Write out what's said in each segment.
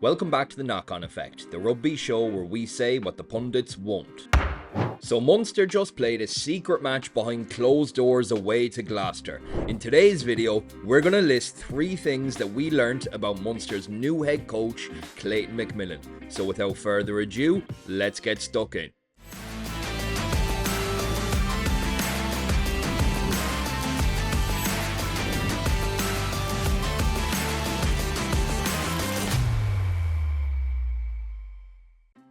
Welcome back to the Knock-On Effect, the rugby show where we say what the pundits won't. So Munster just played a secret match behind closed doors away to Gloucester. In today's video, we're going to list 3 things that we learnt about Munster's new head coach, Clayton McMillan. So without further ado, let's get stuck in.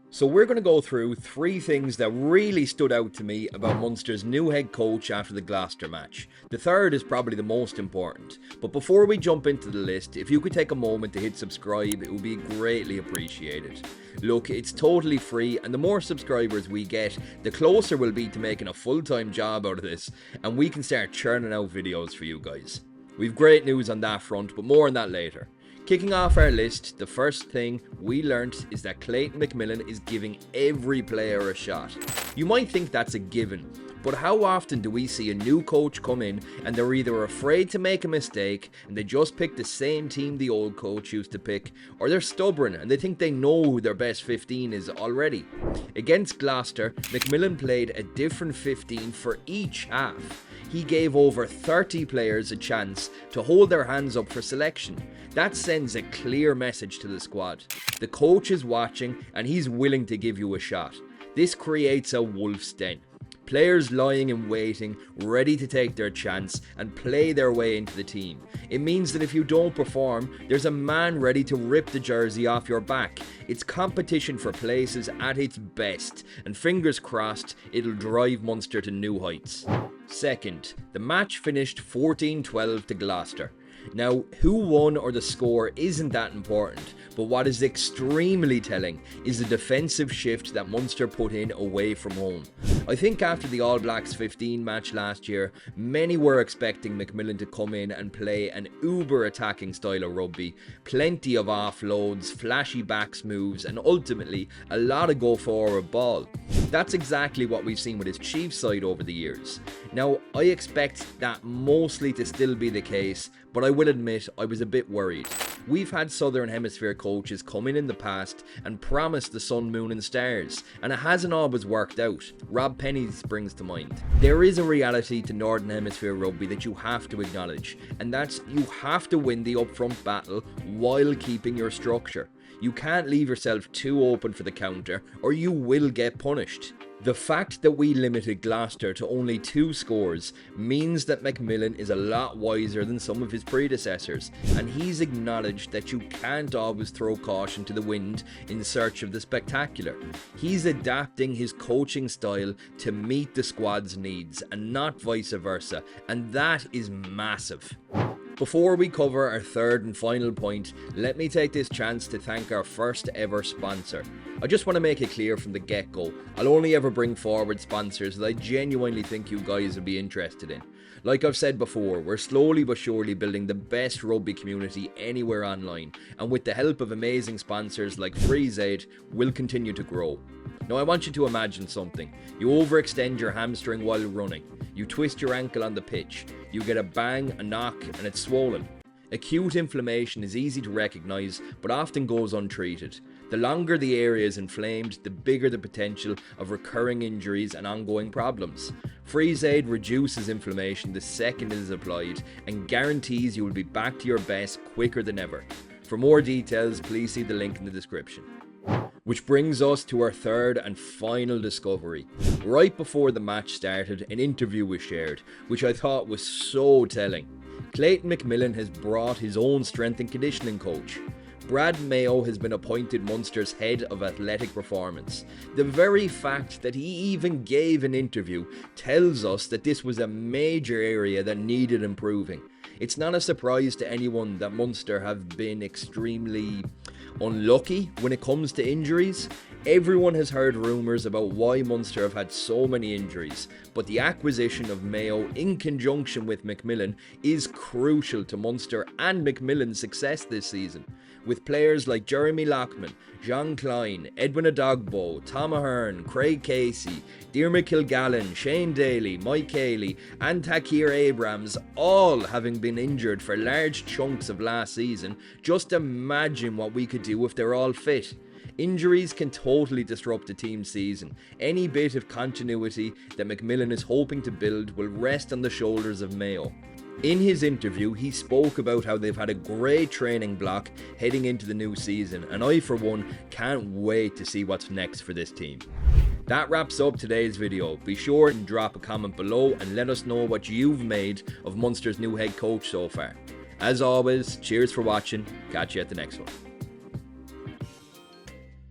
So we're going to go through 3 things that really stood out to me about Munster's new head coach after the Gloucester match. The third is probably the most important. But before we jump into the list, if you could take a moment to hit subscribe, it would be greatly appreciated. Look, it's totally free, and the more subscribers we get, the closer we'll be to making a full-time job out of this, and we can start churning out videos for you guys. We've great news on that front, but more on that later. Kicking off our list, the first thing we learnt is that Clayton McMillan is giving every player a shot. You might think that's a given, but how often do we see a new coach come in and they're either afraid to make a mistake and they just pick the same team the old coach used to pick, or they're stubborn and they think they know who their best 15 is already. Against Gloucester, McMillan played a different 15 for each half. He gave over 30 players a chance to hold their hands up for selection. That sends a clear message to the squad. The coach is watching and he's willing to give you a shot. This creates a wolf's den. Players lying in waiting, ready to take their chance and play their way into the team. It means that if you don't perform, there's a man ready to rip the jersey off your back. It's competition for places at its best, and fingers crossed it'll drive Munster to new heights. Second, the match finished 14-12 to Gloucester. Now, who won or the score isn't that important, but what is extremely telling is the defensive shift that Munster put in away from home. I think after the All Blacks 15 match last year, many were expecting McMillan to come in and play an uber attacking style of rugby, plenty of offloads, flashy backs moves, and ultimately a lot of go forward ball. That's exactly what we've seen with his Chiefs side over the years. Now, I expect that mostly to still be the case, but I will admit I was a bit worried. We've had Southern Hemisphere coaches come in the past and promise the sun, moon and stars, and it hasn't always worked out. Rob Penny springs to mind. There is a reality to Northern Hemisphere rugby that you have to acknowledge, and that's you have to win the upfront battle while keeping your structure. You can't leave yourself too open for the counter or you will get punished. The fact that we limited Gloucester to only 2 scores means that McMillan is a lot wiser than some of his predecessors, and he's acknowledged that you can't always throw caution to the wind in search of the spectacular. He's adapting his coaching style to meet the squad's needs and not vice versa, and that is massive. Before we cover our third and final point, let me take this chance to thank our first ever sponsor. I just want to make it clear from the get-go, I'll only ever bring forward sponsors that I genuinely think you guys will be interested in. Like I've said before, we're slowly but surely building the best rugby community anywhere online, and with the help of amazing sponsors like FreeZaid, we'll continue to grow. Now I want you to imagine something. You overextend your hamstring while running. You twist your ankle on the pitch. You get a bang, a knock, and it's swollen. Acute inflammation is easy to recognise, but often goes untreated. The longer the area is inflamed, the bigger the potential of recurring injuries and ongoing problems. FreeZaid reduces inflammation the second it is applied and guarantees you will be back to your best quicker than ever. For more details, please see the link in the description. Which brings us to our third and final discovery. Right before the match started, an interview was shared, which I thought was so telling. Clayton McMillan has brought his own strength and conditioning coach. Brad Mayo has been appointed Munster's head of athletic performance. The very fact that he even gave an interview tells us that this was a major area that needed improving. It's not a surprise to anyone that Munster have been extremely unlucky when it comes to injuries. Everyone has heard rumours about why Munster have had so many injuries, but the acquisition of Mayo in conjunction with McMillan is crucial to Munster and McMillan's success this season. with players like Jeremy Loughman, Jean Klyen, Edwin Edogbo, Tom Ahern, Craig Casey, Diarmuid Kilgallen, Shane Daly, Mike Cayley and Thaakir Abrahams all having been injured for large chunks of last season. Just imagine what we could do if they're all fit. Injuries can totally disrupt a team's season. Any bit of continuity that McMillan is hoping to build will rest on the shoulders of Mayo. In his interview, he spoke about how they've had a great training block heading into the new season, and I for one can't wait to see what's next for this team. That wraps up today's video. Be sure and drop a comment below and let us know what you've made of Munster's new head coach so far. As always, cheers for watching, catch you at the next one.